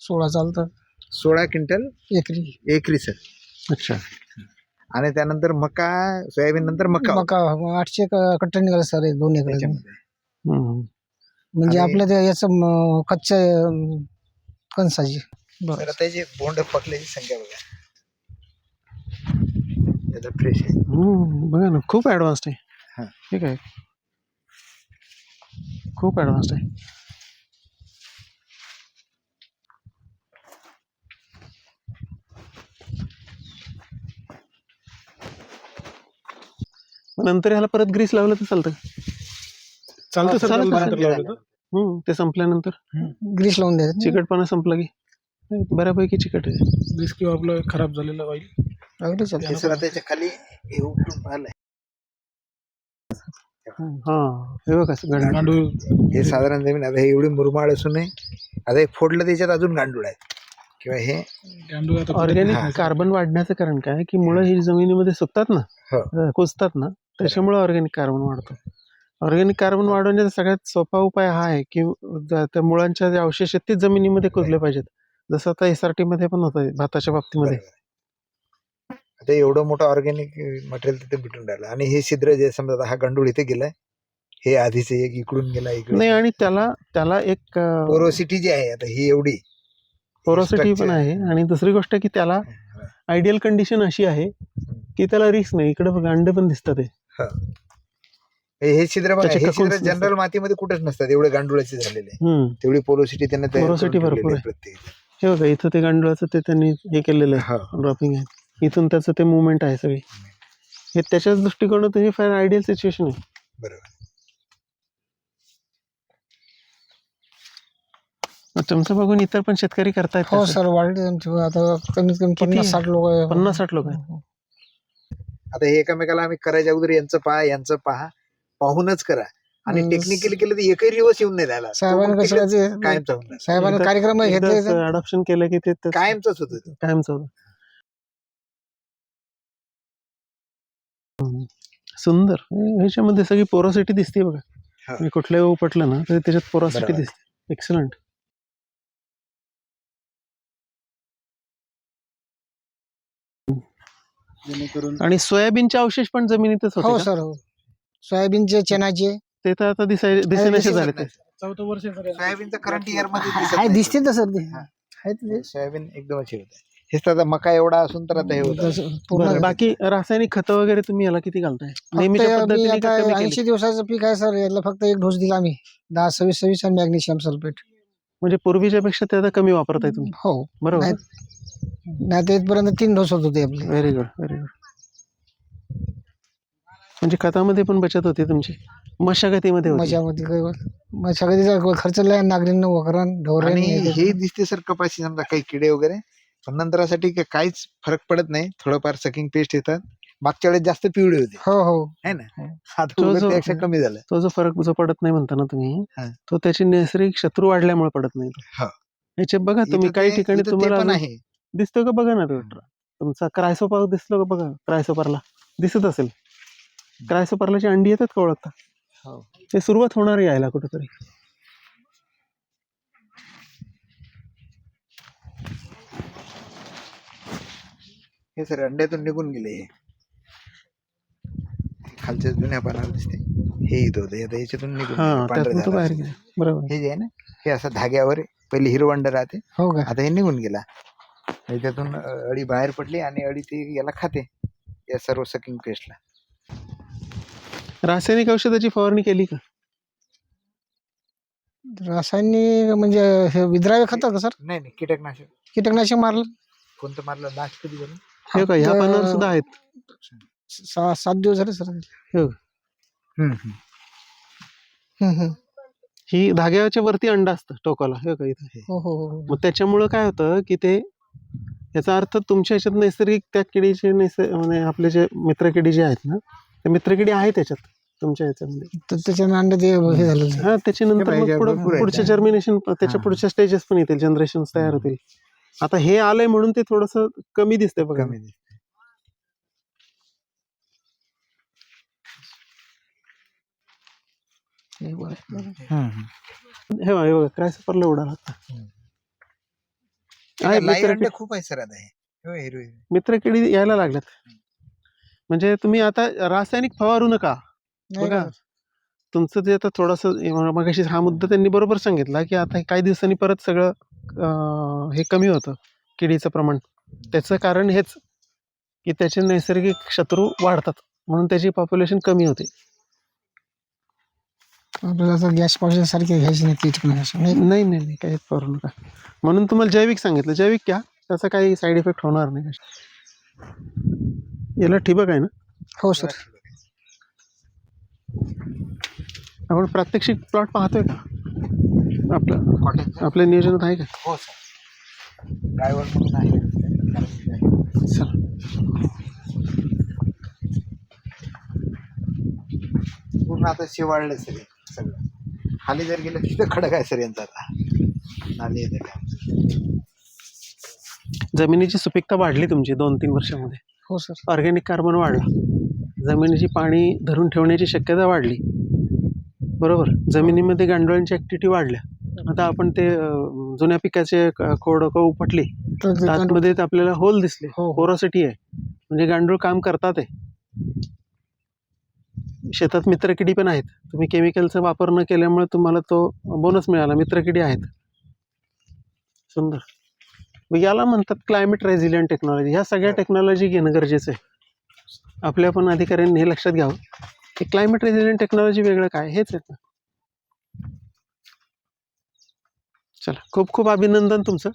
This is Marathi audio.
16 चालतं 16 क्विंटल एकरी. एकरी सर. अच्छा. आणि त्यानंतर मका, सोयाबीन नंतर मका मका 800 कट्टे निघाले सर 2 एकर. त्याच्यामध्ये. हम्म. म्हणजे आणि- आपलं ते याचं कच्च्या कणसाची. तर आता जे बोंड पकल्याची संख्या बघा, त्याचा फ्रेश आहे. बघा ना, खूप ऍडव्हान्स्ड आहे. हा. ठीक आहे, खूप ऍडव्हान्स्ड आहे. मग नंतर ह्याला परत ग्रीस लावलं तर चालतं? चालतं सर, चालतं, त्याला नंतर लावलं तर. ते संपल्यानंतर ग्रीस लावून द्यायचं. चिकटपणा संपला की बऱ्यापैकी चिकट आहे. वीस किंवा आपलं खराब झालेलं ऑइल. अगदी चालतं. हे सर त्याच्या खाली हे उपटून पाहिलंय. हा, हे बघा गांडूळ. गांडूळ हे साधारण जमीन आता हे एवढी मुरमाड असून आता हे फोडलं त्याच्यात अजून गांडूळ आहे किंवा हे गांडूळ आता ऑर्गॅनिक हा. कार्बन वाढण्याचं कारण काय की मुळं ही जमिनीमध्ये सुकतात ना, हो. कुजतात ना, त्याच्यामुळे ऑर्गॅनिक कार्बन वाढतो. ऑर्गॅनिक कार्बन वाढवण्याचा सगळ्यात सोपा उपाय हा आहे की त्या मुळांच्या जे अवशेष आहेत ते जमिनीमध्ये कुजले पाहिजेत. जसं आता SRT मध्ये पण होतं भाताच्या बाबतीमध्ये. बरोबर. आता एवढं मोठं ऑर्गॅनिक मटेरियल तिथे भेटून राहिलं आणि हे छिद्र जे समजा आता हा गांडूळ इथे गेलाय, हे आधीच एक इकडून गेला इकडे. नाही, आणि त्याला एक पोरोसिटी जी आहे आता ही एवढी पोरोसिटी पण आहे. आणि दुसरी गोष्ट की त्याला आयडियल कंडिशन अशी आहे की त्याला रिस्क नाही. इकडे बघा अंडे पण दिसतात ते. हे छिद्र बघा, त्याचे हे cocoons छिद्र जनरल मातीमध्ये कुठेच नसतात, एवढे गांडुळाचे झालेले. तेवढी पोरोसिटी त्यांना तयार करून Porosity भरपूर ठेवलेली आहे. प्रत्येक. हे बघा इथं ते गांडुळाचं ते त्यांनी हे केलेलं आहे, ड्रॉपिंग आहे. इथून त्याचं ते मुवमेंट आहे सगळी. हे त्याच्याच दृष्टिकोनातून हे फार आयडियल सिच्युएशन आहे. बरोबर. तुमचं बघून इतर पण शेतकरी करतायत हो का? सर, वाढले आमचे आता कमीत कमी 50-60 लोक आहे. 50-60 लोक आहेत. आता हे एकमेकाला आम्ही करायच्या अगोदर यांचं पहा पाहूनच करा. आणि टेक्निकली केलं तर एकही दिवस येऊन नाही राहिला. साहेबांनी कसं ते कायमचा होऊन राहिला. साहेबांनी कार्यक्रम घेतले. अडॉप्शन केलं की ते कायमचंच होतं ते. कायमचं होतं. सुंदर. ह्याच्यामध्ये सगळी पोरोसिटी दिसते बघा. हा. मी कुठल्याही उपटलं ना तर त्याच्यात पोरोसिटी बरोबर. दिसते. एक्सलंट. जेणेकरून आणि सोयाबीनचे अवशेष पण जमिनीतच हो होते का? सर, हो. सोयाबीनचे, चनाचे ते तर आता दिसेनासे झाले ते. चौथं वर्ष सर आहे. सोयाबीनचं करंट इयर मध्ये आहे दिसत नाही. दिसते तर सर ते. हा. आहेत ते. सोयाबीन एकदमच हे होत. हेच तर आता मका एवढा असून तर आता हे होत. पूर्ण बाकी रासायनिक खतं वगैरे तुम्ही याला किती घालताय? नेहमीच्या फक्त मी पद्धतीने का आता कमी केली? 80 दिवसाचं पीक आहे सर, याला फक्त एक डोस दिला आम्ही 10-26-26 आणि मॅग्नेशियम सल्फेट. म्हणजे पूर्वीच्या पेक्षा ते आता कमी वापरताय तुम्ही? हो. बरोबर. नाही तर इथपर्यंत 3 डोस होत होते आपले. Very good, very good. म्हणजे खतामध्ये पण बचत होती तुमची, मशागतीमध्ये होती. मशागतीचा खर्च लय, नागरिक वगैरे ढोरण. आणि हे दिसते सर कपाशी समजा काही किडे वगैरे, पण नंतरासाठी काहीच फरक पडत नाही. थोडंफार सकिंग पेस्ट येतात. मागच्या वेळेस जास्त पिवळे होते हो हो है ना, आता उलट त्यापेक्षा कमी झालं. तो जो फरक जो पडत नाही म्हणता ना तुम्ही, हा. तो त्याची नैसर्गिक शत्रू वाढल्यामुळे पडत नाही. हा. याचे बघा तुम्ही इथं काही ते- ठिकाणी इथं ते तुम्हाला पण अजून आहे. दिसतो का बघा ना, तो तुमचा क्रायसोपर दिसलो का बघा, क्रायसोपरला दिसत असेल. क्रायसोपरलाची अंडी येतात का ओळखता? हो. ते सुरुवात होणार यायला कुठेतरी. हे सर अंड्यातून निघून गेले. हे खालच्या जुन्या पानावर दिसते, हे इथं होतं, आता याच्यातून निघून हा, गेले, पांढरं त्यातून तो झालं बाहेर असं. गेला. बरोबर. हे जे आहे ना, हे असं धाग्यावर पहिले हिरवंड राहते, हो का. आता हे निघून गेला. त्यातून अळी बाहेर पडली आणि अळी ती याला खाते, या सर्व सकिंग पेस्टला. रासायनिक औषधाची फवारणी केली का? रासायनिक म्हणजे हे विद्राव्य खत का सर? नाही नाही, कीटकनाशक. कीटकनाशक मारलं. कोणतं मारलं? नाश कधी झालं? हे का ह्या पानावर सुद्धा आहेत. 7 दिवस झाले सर. हो. हम्म, हम्म. ही धाग्याच्या वरती अंड असतं टोकाला, हे का इथं. हो हो हो. मग त्याच्यामुळं काय होतं की ते, याचा अर्थ तुमच्या ह्याच्यात नैसर्गिक त्या किडीचे म्हणजे आपले जे मित्रकिडी जे आहेत ना, ते मित्रकिडी आहेत त्याच्यात तुमच्या ह्याच्यामध्ये. तर त्याच्यानं अंडे ते हे झालेलं. हा, त्याच्यानंतर मग पुढचे जर्मिनेशन, त्याच्या पुढच्या स्टेजेस पण येतील, जनरेशन तयार होतील. आता हे आलंय म्हणून ते थोडस कमी दिसतंय बघा. कमी दिसते. हे बघा क्रायसोपरला उडाला आता. आहे लाई मित्र अंडे खूप आहे सर आता हे हो, हिरवे मित्रकिडी यायला लागल्यात. म्हणजे तुम्ही आता रासायनिक फवारू नका. नाही बघा का? तुमचं जे आता थोडंसं मगाशी हा मुद्दा त्यांनी बरोबर सांगितला की आता काही दिवसांनी परत सगळं हे कमी होतं किडीचं प्रमाण. त्याचं कारण हेच की त्याचे नैसर्गिक शत्रू वाढतात म्हणून त्याची पॉप्युलेशन कमी होते. आपल्याला असं गॅस पावडर सारखे घ्यायची नाही कीटकनाशक नाही. नाही नाही नाही काहीच करू नका. म्हणून तुम्हाला जैविक सांगितलं. जैविक घ्या, त्याचा काही साईड इफेक्ट होणार नाही. याला ठिबक आहे ना? हो सर. आपण प्रात्यक्षिक प्लॉट पाहतोय का? आपलं कॉटेज आपल्या नियोजनात आहे का? हो सर ड्रायव्हर म्हणून आहे. चला. पूर्ण आता शिवाळलं सर हे सगळं. खाली जर गेलं तिथं खडक आहे सर यांचा आता नाली येते का. जमिनीची सुपीकता वाढली तुमची 2-3 वर्षामध्ये. हो सर. ऑर्गॅनिक कार्बन वाढला. जमिनीची पाणी धरून ठेवण्याची शक्यता वाढली. बरोबर. जमिनीमध्ये गांडुळांची ऍक्टिव्हिटी वाढल्या. आता आपण ते जुन्या पिकाचे खोड उपटली तर ते आतमध्ये आपल्याला होल दिसले. हो, हो. पोरोसिटी आहे. म्हणजे गांडूळ काम करतात आहे. शेतात मित्रकिडी पण आहेत. तुम्ही केमिकलचा वापर न केल्यामुळे तुम्हाला तो बोनस मिळाला. मित्रकिडी आहेत. सुंदर. मग याला म्हणतात क्लायमेट रेझिलियंट टेक्नॉलॉजी. ह्या सगळ्या टेक्नॉलॉजी घेणं गरजेचं आहे. आपल्या पण अधिकाऱ्यांनी हे लक्षात घ्यावं की क्लायमेट रेझिलियंट टेक्नॉलॉजी वेगळं काय, हेच आहे ना. चला, खूप खूप अभिनंदन तुमचं.